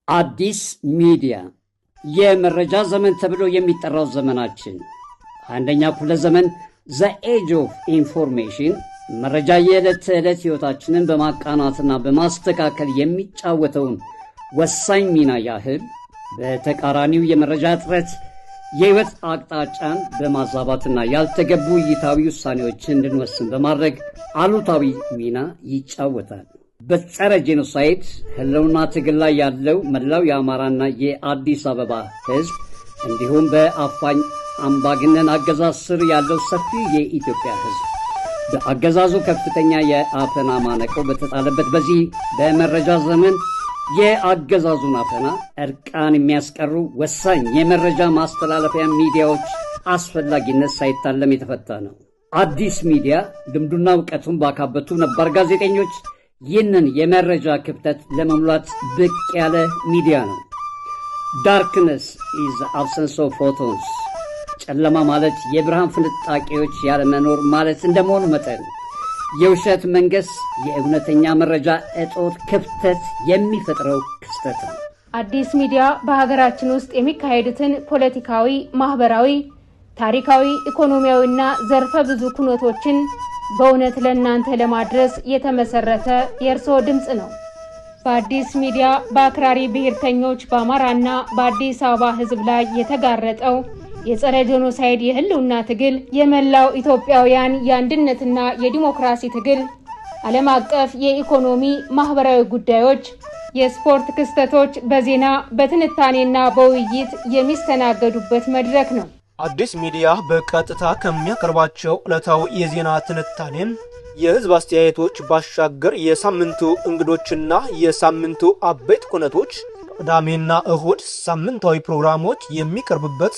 አዲስ ሚዲያ የመረጃ ዘመን ተብሎ የሚጠራው ዘመናችን አንደኛ ክፍለ ዘመን ዘ ኤጅ ኦፍ ኢንፎርሜሽን መረጃ የዕለት ተዕለት ሕይወታችንን በማቃናትና በማስተካከል የሚጫወተውን ወሳኝ ሚና ያህል በተቃራኒው የመረጃ እጥረት የሕይወት አቅጣጫን በማዛባትና ያልተገቡ እይታዊ ውሳኔዎችን እንድንወስን በማድረግ አሉታዊ ሚና ይጫወታል። በጸረ ጄኖሳይድ ህልውና ትግል ላይ ያለው መላው የአማራና የአዲስ አበባ ህዝብ እንዲሁም በአፋኝ አምባገነን አገዛዝ ስር ያለው ሰፊ የኢትዮጵያ ህዝብ በአገዛዙ ከፍተኛ የአፈና ማነቆ በተጣለበት በዚህ በመረጃ ዘመን የአገዛዙን አፈና እርቃን የሚያስቀሩ ወሳኝ የመረጃ ማስተላለፊያ ሚዲያዎች አስፈላጊነት ሳይታለም የተፈታ ነው። አዲስ ሚዲያ ልምዱና እውቀቱን ባካበቱ ነባር ጋዜጠኞች ይህንን የመረጃ ክፍተት ለመሙላት ብቅ ያለ ሚዲያ ነው። ዳርክነስ ኢዝ አብሰንስ ኦፍ ፎቶንስ፣ ጨለማ ማለት የብርሃን ፍንጣቂዎች ያለመኖር ማለት እንደመሆኑ መጠን የውሸት መንገስ የእውነተኛ መረጃ እጦት ክፍተት የሚፈጥረው ክስተት ነው። አዲስ ሚዲያ በሀገራችን ውስጥ የሚካሄዱትን ፖለቲካዊ፣ ማህበራዊ፣ ታሪካዊ፣ ኢኮኖሚያዊና ዘርፈ ብዙ ኩነቶችን በእውነት ለእናንተ ለማድረስ የተመሰረተ የእርስዎ ድምጽ ነው። በአዲስ ሚዲያ በአክራሪ ብሔርተኞች በአማራና በአዲስ አበባ ህዝብ ላይ የተጋረጠው የጸረ ጄኖሳይድ የህልውና ትግል፣ የመላው ኢትዮጵያውያን የአንድነትና የዲሞክራሲ ትግል፣ ዓለም አቀፍ የኢኮኖሚ ማህበራዊ ጉዳዮች፣ የስፖርት ክስተቶች በዜና በትንታኔና በውይይት የሚስተናገዱበት መድረክ ነው። አዲስ ሚዲያ በቀጥታ ከሚያቀርባቸው ዕለታዊ የዜና ትንታኔም የህዝብ አስተያየቶች ባሻገር የሳምንቱ እንግዶችና የሳምንቱ አበይት ኩነቶች ቅዳሜና እሁድ ሳምንታዊ ፕሮግራሞች የሚቀርቡበት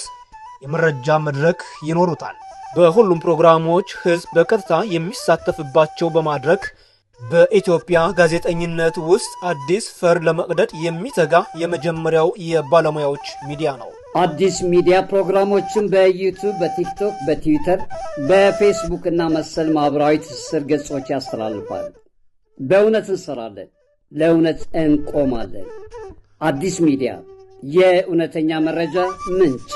የመረጃ መድረክ ይኖሩታል። በሁሉም ፕሮግራሞች ህዝብ በቀጥታ የሚሳተፍባቸው በማድረግ በኢትዮጵያ ጋዜጠኝነት ውስጥ አዲስ ፈር ለመቅደድ የሚተጋ የመጀመሪያው የባለሙያዎች ሚዲያ ነው። አዲስ ሚዲያ ፕሮግራሞችን በዩቲዩብ፣ በቲክቶክ፣ በትዊተር፣ በፌስቡክ እና መሰል ማህበራዊ ትስስር ገጾች ያስተላልፋል። በእውነት እንሰራለን፣ ለእውነት እንቆማለን። አዲስ ሚዲያ የእውነተኛ መረጃ ምንጭ።